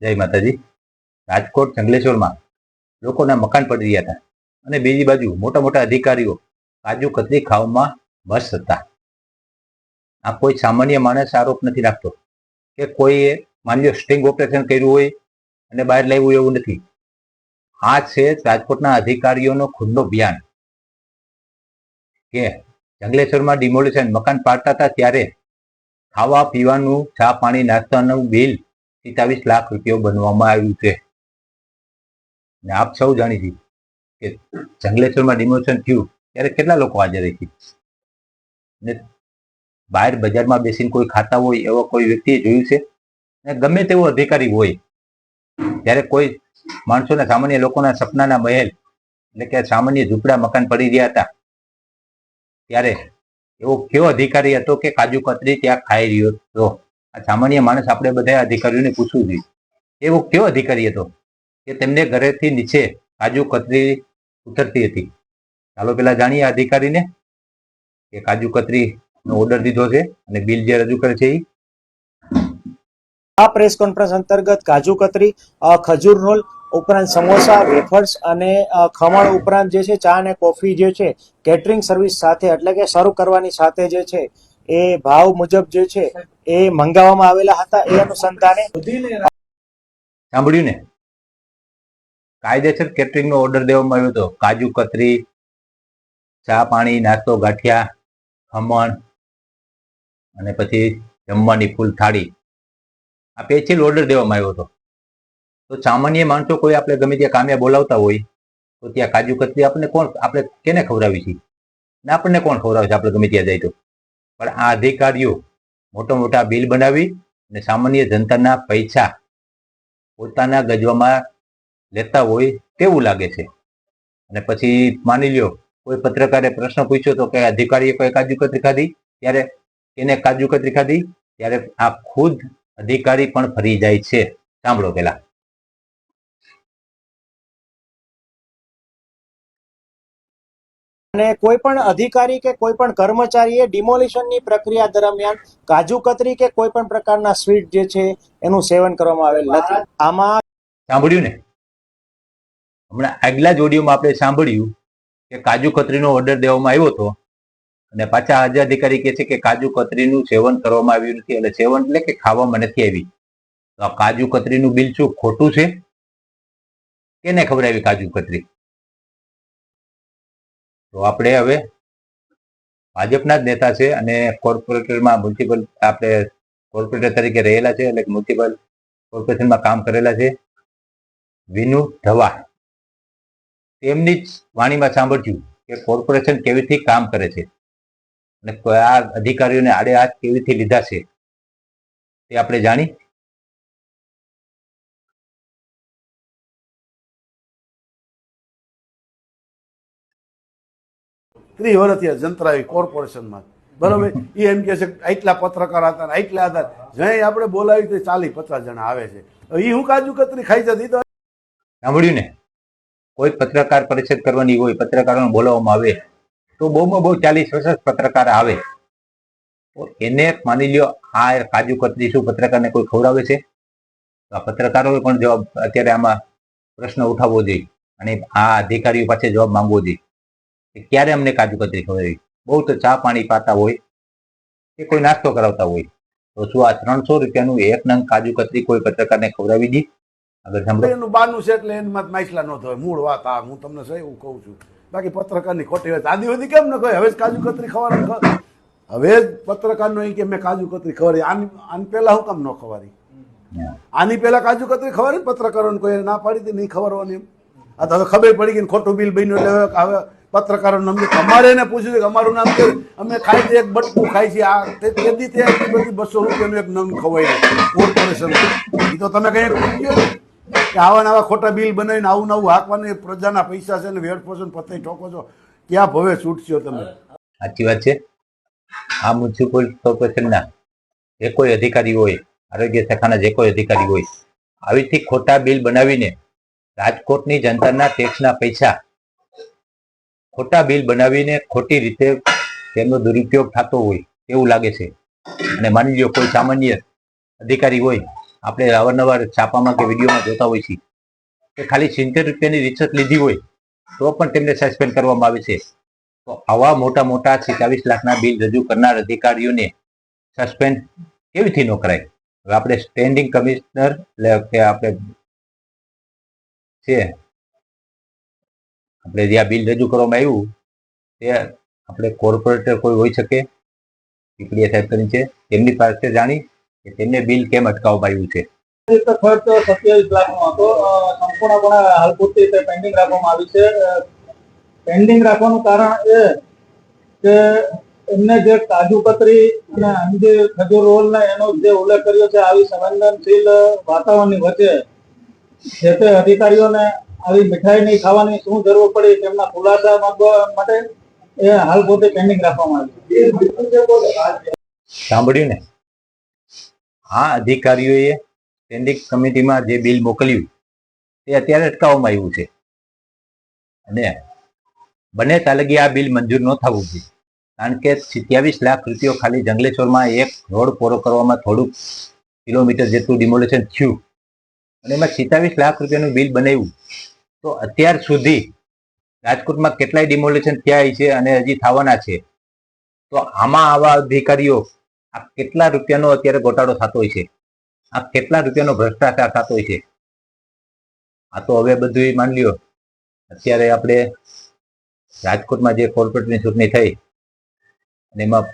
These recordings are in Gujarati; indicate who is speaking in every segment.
Speaker 1: જય માતાજી। રાજકોટ જંગલેશ્વરમાં લોકોના મકાન પડી રહ્યા હતા અને બીજી બાજુ મોટા મોટા અધિકારીઓ કાજુ કતરી ખાવામાં મસ્ત હતા। આ કોઈ સામાન્ય માણસ આરોપ નથી રાખતો કે કોઈએ માની લો સ્ટિંગ ઓપરેશન કર્યું હોય અને બહાર લાવ્યું એવું નથી। આ છે રાજકોટના અધિકારીઓનો ખુદનો બયાન કે જંગલેશ્વરમાં ડિમોલિશન મકાન પાડતા હતા ત્યારે ખાવા પીવાનું ચા પાણી નાસ્તાનું બિલ 27 લાખ રૂપિયા બનવામાં આવ્યું છે। ને આપ સૌ જાણી છીએ કે જંગલેશ્વરમાં ડિમોલિશન થયું ત્યારે કેટલા લોકો હાજર હતી ને બહાર બજારમાં બેસીને કોઈ ખાતા હોય એવો કોઈ વ્યક્તિએ જોયું છે? ને ગમે તેવો અધિકારી હોય ત્યારે કોઈ માણસોના સામાન્ય લોકોના સપનાના મહેલ એટલે કે સામાન્ય ઝૂંપડા મકાન પડી રહ્યા હતા ત્યારે એવો કેવો અધિકારી હતો કે કાજુ કતરી ત્યાં ખાઈ રહ્યો હતો? આ સામાન્ય માણસ આપણે બધા અધિકારીઓને પૂછવું જોઈએ એવો કેવો અધિકારી હતો કે તેમને ઘરેથી નીચે કાજુ કતરી ઉતરતી હતી। ચાલો પેલા જાણીએ અધિકારીને કે કાજુ કતરી નો ઓર્ડર દીધો છે અને બિલ જે રજૂ કરે છે
Speaker 2: આ પ્રેસ કોન્ફરન્સ અંતર્ગત કાજુ કતરી, ખજૂર રોલ ઉપરાંત સમોસા, વેફર્સ અને ખમણ ઉપરાંત જે છે ચા અને કોફી જે છે કેટરિંગ સર્વિસ સાથે એટલે કે શરૂ કરવાની સાથે જે છે એ ભાવ મુજબ જે છે એ મંગાવવામાં આવેલા હતા। એ અનુસંધાને
Speaker 1: સાંભળ્યું ને? કાયદેસર કેટરિંગ નો ઓર્ડર દેવામાં આવ્યો હતો। કાજુ કતરી, ચા પાણી નાસ્તો, ગાંઠિયા, ખમણ અને પછી જમવાની ફૂલ થાળી આ પેચીલ ઓર્ડર દેવામાં આવ્યો હતો। તો સામાન્ય માણસો કોઈ આપણે ગમે ત્યાં કામે બોલાવતા હોય તો ત્યાં કાજુ કતરી આપણે કેને ખવડાવી છીએ ને આપણને કોણ ખવડાવે છે આપણે ગમે ત્યાં જાય તો? પણ આ અધિકારીઓ મોટા મોટા બિલ બનાવી અને સામાન્ય જનતાના પૈસા પોતાના ગજવામાં લેતા હોય તેવું લાગે છે। અને પછી માની લ્યો કોઈ પત્રકારે પ્રશ્ન પૂછ્યો તો કે અધિકારીએ કોઈ કાજુ કતરી ખાધી ત્યારે એને કાજુ કતરી ખાધી ત્યારે આ ખુદ અધિકારી પણ ફરી જાય છે। સાંભળો પેલા।
Speaker 2: અને કોઈ પણ અધિકારી કે કોઈ પણ કર્મચારીએ ડિમોલિશનની પ્રક્રિયા દરમિયાન કાજુ કતરી કે કોઈ પણ પ્રકારના સ્વીટ જે છે એનું સેવન કરવામાં આવેલ નથી। આમાં
Speaker 1: સાંભળ્યું ને? હમણાં આગલા જ ઓડિયોમાં આપણે સાંભળ્યું કે કાજુ કતરીનો ઓર્ડર દેવામાં આવ્યો હતો અને પાછા આજે અધિકારી કહે છે કે કાજુ કતરીનું સેવન કરવામાં આવ્યું નથી એટલે સેવન એટલે કે ખાવામાં નથી આવી। તો આ કાજુ કતરીનું બિલ શું ખોટું છે? કેને ખવડાવી કાજુ કતરી? તો આપણે હવે ભાજપના જ નેતા છે અને કોર્પોરેટરમાં મ્યુનિસિપલ આપણે કોર્પોરેટર તરીકે રહેલા છે એટલે મ્યુનિસિપલ કોર્પોરેશનમાં કામ કરેલા છે વિનુ ધવા, તેમની જ વાણીમાં સાંભળ્યું કે કોર્પોરેશન કેવીથી કામ કરે છે અને આ અધિકારીઓને આડે હાથ કેવીથી લીધા છે તે આપણે જાણી।
Speaker 3: ત્રીસ વર્ષથી જંત્રાવી કોર્પોરેશનમાં બરોબર એ એમ કે છે કે આટલા પત્રકાર હતા આટલા હતા જ્યાં આપણે બોલાવી તો 40-50 જણા આવે છે એ હું કાજુ કતરી ખાઈ જતી તો
Speaker 1: સાંભળ્યું ને? કોઈ પત્રકાર પરિષદ કરવાની હોય પત્રકારોને બોલાવવામાં આવે તો બહુમાં બહુ 40-50 પત્રકાર આવે તો એને માની લ્યો આ કાજુ કતરી શું પત્રકારને કોઈ ખવડાવે છે? તો આ પત્રકારોએ પણ જવાબ અત્યારે આમાં પ્રશ્ન ઉઠાવવો જોઈએ અને આ અધિકારીઓ પાસે જવાબ માંગવો જોઈએ કે ક્યારે અમને કાજુ કતરી ખવડાવી? બહુ તો ચા પાણી પાતા હોય કે કોઈ નાસ્તો કરાવતા હોય તો શું આ 300 રૂપિયાનું એક નંગ કાજુ કતરી કોઈ પત્રકારને ખવડાવી દી? આગળ સાંભળો।
Speaker 3: એનું બાનું છે એટલે એમાં માછલા ન થવાય મૂળ વાત આ હું તમને સહી એવું કહું છું। બાકી પત્રકારની ખોટી વાત આદિ સુધી કેમ ન કહે હવે જ કાજુ કતરી ખવડાવવાનું હવે જ પત્રકારનો એ કે મેં કાજુ કતરી ખવડાવી આની પહેલા હું કામ ન ખવડાવી? આની પહેલા કાજુ કતરી ખવડાવી પત્રકારોને કોઈ ના પાડી હતી નહીં ખવડાવવાની એમ? આ તો હવે ખબર પડી ગઈ ખોટું બિલ બન્યું એટલે હવે પત્રકારોનું નામ અમારે એને પૂછ્યું કે અમારું નામ કે અમે ખાઈ છીએ એક બટકું ખાઈ છીએ આ તેથી તે એટલી બધી 200 રૂપિયાનું એક નંગ ખવાય કોર્પોરેશન એ તો તમે કંઈક પૂછી ગયો ને કે આવા નવા ખોટા બિલ બનાવીને આવું નવું હાંકવાની પ્રજાના પૈસા છે ને વેડફોશન પતે ઠોકો છો ક્યાં ભવે છૂટશો તમે?
Speaker 1: સાચી વાત છે। આ મ્યુનિસિપલ કોર્પોરેશનના જે કોઈ અધિકારી હોય આરોગ્ય શાખાના જે કોઈ અધિકારી હોય આવીથી ખોટા બિલ બનાવીને રાજકોટની જનતાના ટેક્સના પૈસા ખોટા બિલ બનાવીને ખોટી રીતે તેમનો દુરુપયોગ થતો હોય એવું લાગે છે। અને માની લો કોઈ સામાન્ય અધિકારી હોય આપણે અવારનવાર છાપામાં કે વિડીયોમાં જોતા હોય છીએ કે ખાલી 70 રૂપિયાની રિશ્વત લીધી હોય તો પણ તેમને સસ્પેન્ડ કરવામાં આવે છે. તો આવા મોટા મોટા 27 લાખના બિલ રજૂ કરનાર અધિકારીઓને સસ્પેન્ડ કેવીથી ન કરાય? હવે આપણે સ્ટેન્ડિંગ કમિશનર એટલે કે આપણે છે આપણે જ્યાં બિલ રજૂ કરવામાં આવ્યું તે આપણે કોર્પોરેટર કોઈ હોઈ શકે, પીપળીયા સાહેબ કરીને છે, તેમની પાસે જાણી કે તેમને બિલ કેમ અટકાવવામાં આવ્યું છે.
Speaker 4: ખર્ચ 27 લાખનો હતો. સંપૂર્ણપણે હાલ પૂરતી તે પેન્ડિંગ રાખવામાં આવી છે. પેન્ડિંગ રાખવાનું કારણ એ કે એમને જે કાજુ કતરી અને અંજીર ખજૂર રોલ ને એનો જે ઉલ્લેખ કર્યો છે, આવી સંવેદનશીલ વાતાવરણની વચ્ચે જે તે અધિકારીઓને આવી મીઠાઈ નહીં ખાવાની શું જરૂર પડી તેમના ખુલાસા માંગવા માટે એ હાલ પૂરતી પેન્ડિંગ રાખવામાં આવી.
Speaker 1: સાંભળ્યું ને? આ અધિકારીઓએ સ્ટેન્ડિંગ કમિટીમાં જે બિલ મોકલ્યું તે અત્યારે અટકાવવામાં આવ્યું છે અને બને ત્યાં લગી આ બિલ મંજૂર ન થવું જોઈએ. કારણ કે 27 લાખ રૂપિયા ખાલી જંગલેશ્વરમાં એક રોડ પૂરો કરવામાં થોડુંક કિલોમીટર જેટલું ડિમોલેશન થયું અને એમાં 27 લાખ રૂપિયાનું બિલ બનાવ્યું. તો અત્યાર સુધી રાજકોટમાં કેટલાય ડિમોલેશન થયા છે અને હજી થવાના છે. તો આમાં આવા અધિકારીઓ આ કેટલા રૂપિયાનો અત્યારે ગોટાળો થતો હોય છે, આ કેટલા રૂપિયાનો ભ્રષ્ટાચાર થતો હોય છે. આ તો હવે બધું માની લ્યો, અત્યારે આપણે રાજકોટમાં જે કોર્પોરેટની ચૂંટણી થઈ અને એમાં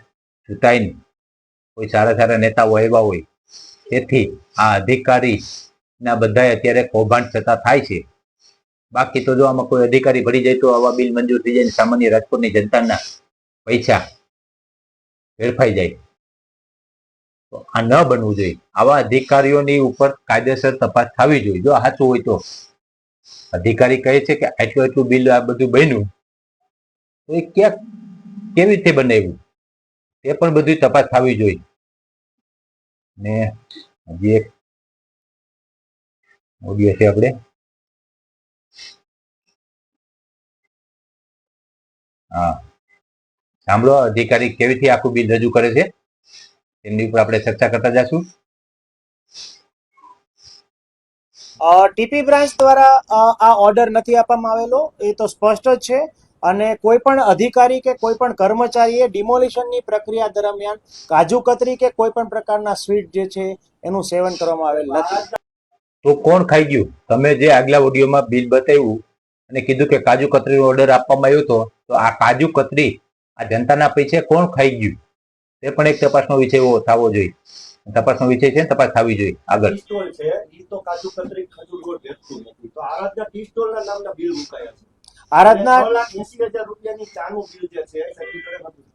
Speaker 1: ચૂંટાઈને કોઈ સારા સારા નેતાઓ આવ્યા હોય તેથી આ અધિકારીના બધાય અત્યારે કૌભાંડ થતા થાય છે. બાકી તો જો આમાં કોઈ અધિકારી ભળી જાય તો આવા બિલ મંજૂર થઈ જાય ને સામાન્ય રાજકોટની જનતાના પૈસા વેડફાઈ જાય. તો આ ન બનવું જોઈએ. આવા અધિકારીઓની ઉપર કાયદેસર તપાસ થવી જોઈએ. જો સાચું હોય તો અધિકારી કહે છે કે આટલું આટલું બિલ આ બધું બન્યું તો એ ક્યાંક કેવી રીતે બનાવ્યું તે પણ બધી તપાસ થવી જોઈએ. ને હજી એક ઓડિયો છે આપણે, હા સાંભળો. અધિકારી કેવીથી આખું બિલ રજૂ કરે છે તેમની ઉપર આપણે ચર્ચા કરતા જશું.
Speaker 2: ટીપી બ્રાન્ચ દ્વારા આ ઓર્ડર નથી આપવામાં આવેલો, એ તો સ્પષ્ટ જ છે. અને કોઈ પણ અધિકારી કે કોઈ પણ કર્મચારીએ ડિમોલિશનની પ્રક્રિયા દરમિયાન કાજુ કતરી કે કોઈ પણ પ્રકારના સ્વીટ જે છે એનું સેવન કરવામાં આવેલ નથી.
Speaker 1: તો કોણ ખાઈ ગયું? તમે જે આગલા ઓડિયોમાં બિલ બતાવ્યું અને કીધું કે કાજુ કતરીનો ઓર્ડર આપવામાં આવ્યો હતો, તો આ કાજુ કતરી આ જનતાના પૈસે કોણ ખાઈ ગયું તે પણ એક તપાસનો વિષય થવો જોઈએ. તપાસનો વિષય છે, તપાસ થવી જોઈએ. આગળ
Speaker 5: સ્ટોલ છે ઈ તો કાજુ કતરી ખજૂર ગોળ વેચતું નથી, તો આરાધના ટી સ્ટોલ ના નામના બિલ મુકાયા છે.
Speaker 2: આરાધના
Speaker 5: 6,80,000 રૂપિયાની ચાનું બિલ જે છે સર્ટિફિકેટ હતું.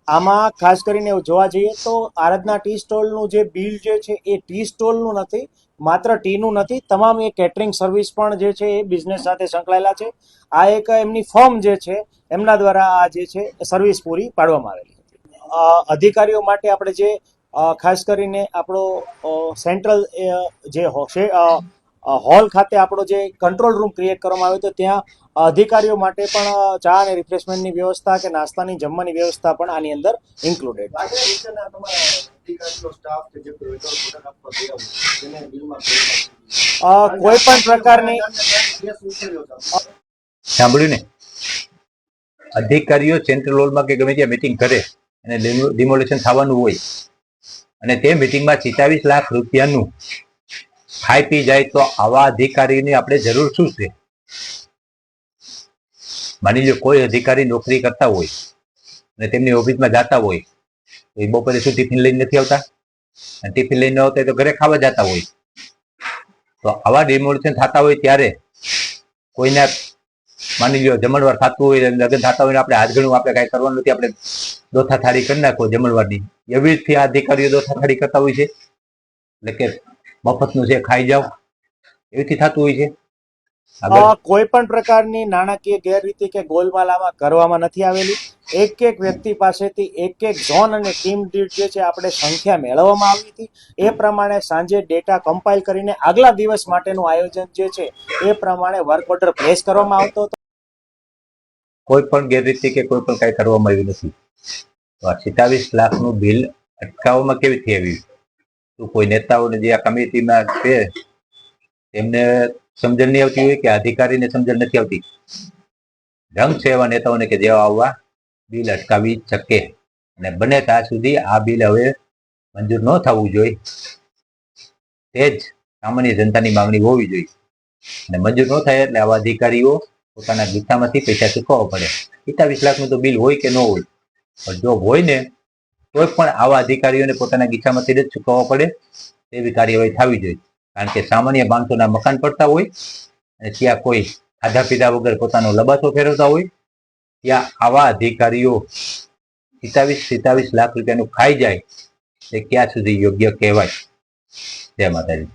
Speaker 2: આમાં ખાસ કરીને એવું જોવા જઈએ તો આરાધના ટી સ્ટોલનું જે બિલ જે છે એ ટી સ્ટોલનું નથી, માત્ર ટીનું નથી, તમામ એ કેટરિંગ સર્વિસ પણ જે છે એ બિઝનેસ સાથે સંકળાયેલા છે. આ એક એમની ફર્મ જે છે એમના દ્વારા આ જે છે સર્વિસ પૂરી પાડવામાં આવેલી હતી. અધિકારીઓ માટે આપણે જે ખાસ કરીને આપણો સેન્ટ્રલ જે હોલ ખાતે આપણો જે કંટ્રોલ રૂમ ક્રિએટ કરવામાં આવ્યો હતો, ત્યાં અધિકારીઓ માટે પણ ચા અને રિફ્રેશમેન્ટની વ્યવસ્થા કે નાસ્તાની જમવાની વ્યવસ્થા પણ આની અંદર ઇન્ક્લુડેડ છે.
Speaker 5: નીચેના તમારા અધિકારીઓ સ્ટાફ કે જે વેટર ઓર્ડર આપવા ગયા હોય તેને બિલમાં
Speaker 2: કોઈ પણ પ્રકારની
Speaker 5: કેસ ઉકેલ્યો છે.
Speaker 1: સાંભળ્યું ને? અધિકારીઓ સેન્ટ્રલ હોલમાં કે ગમે ત્યાં મીટિંગ કરે અને ડિમોલેશન થવાનું હોય અને તે મીટિંગમાં 27 લાખ રૂપિયાનું ખાઈ પી જાય તો આવા અધિકારીની આપણે જરૂર શું છે? માની લો કોઈ અધિકારી નોકરી કરતા હોય અને તેમની ઓફિસમાં જતા હોય તો એ બપોરે શું ટિફિન લઈને નથી આવતા? અને ટિફિન લઈને ન આવતા તો ઘરે ખાવા જતા હોય. તો આવા ડિમોલેશન થતા હોય ત્યારે કોઈના માની લો જમણવાર થતું હોય, લગ્ન થતા હોય, આપણે હાથ ઘણું આપણે કાંઈ કરવાનું નથી, આપણે દોથા થાળી કરી નાખો જમણવારની. એવી રીતથી આ અધિકારીઓ દોથા થાળી કરતા હોય છે, એટલે કે મફતનું છે ખાઈ જાવ, એવીથી થતું હોય છે.
Speaker 2: કોઈ પણ પ્રકારની નાણાકીય ગેરરીતિ કે ગોલમાલ આમાં કરવામાં નથી આવેલી. એક એક વ્યક્તિ પાસેથી એક એક ઝોન અને ટીમ દીઠ જે છે આપણે સંખ્યા મેળવવામાં આવી હતી. એ પ્રમાણે સાંજે ડેટા કમ્પાઇલ કરીને આગલા દિવસ માટેનું આયોજન જે છે એ પ્રમાણે વર્ક ઓર્ડર પ્લેસ કરવામાં આવતો હતો.
Speaker 1: કોઈ પણ ગેરરીતિ કે કોઈ પણ કાંઈ કરવામાં આવ્યું નથી. તો આ 27 લાખનું બિલ અટકાવવામાં કેવી થઈ આવ્યું? તો કોઈ નેતાઓને જે આ કમિટીમાં છે એમને સમજણ નહીં આવતી હોય કે અધિકારીને સમજણ નથી આવતી. રંગ છે એવા નેતાઓને કે જેવા આવવા બિલ અટકાવી શકે અને બને ત્યાં સુધી આ બિલ હવે મંજૂર ન થવું જોઈએ. તે જ સામાન્ય જનતાની માંગણી હોવી જોઈએ અને મંજૂર ન થાય એટલે આવા અધિકારીઓ પોતાના ગીતામાંથી પૈસા ચૂકવવા પડે. 27 લાખનું તો બિલ હોય કે ન હોય, પણ જો હોય ને તોય પણ આવા અધિકારીઓને પોતાના ગીતામાંથી જ ચૂકવવા પડે તેવી કાર્યવાહી થવી જોઈએ. કારણ કે સામાન્ય માણસોના મકાન પડતા હોય અને ત્યાં કોઈ ખાધા પીધા વગર પોતાનો લબાસો ફેરવતા હોય, ત્યાં આવા અધિકારીઓ 27 લાખ રૂપિયાનું ખાઈ જાય તે ક્યાં સુધી યોગ્ય કહેવાય? જય માતાજી.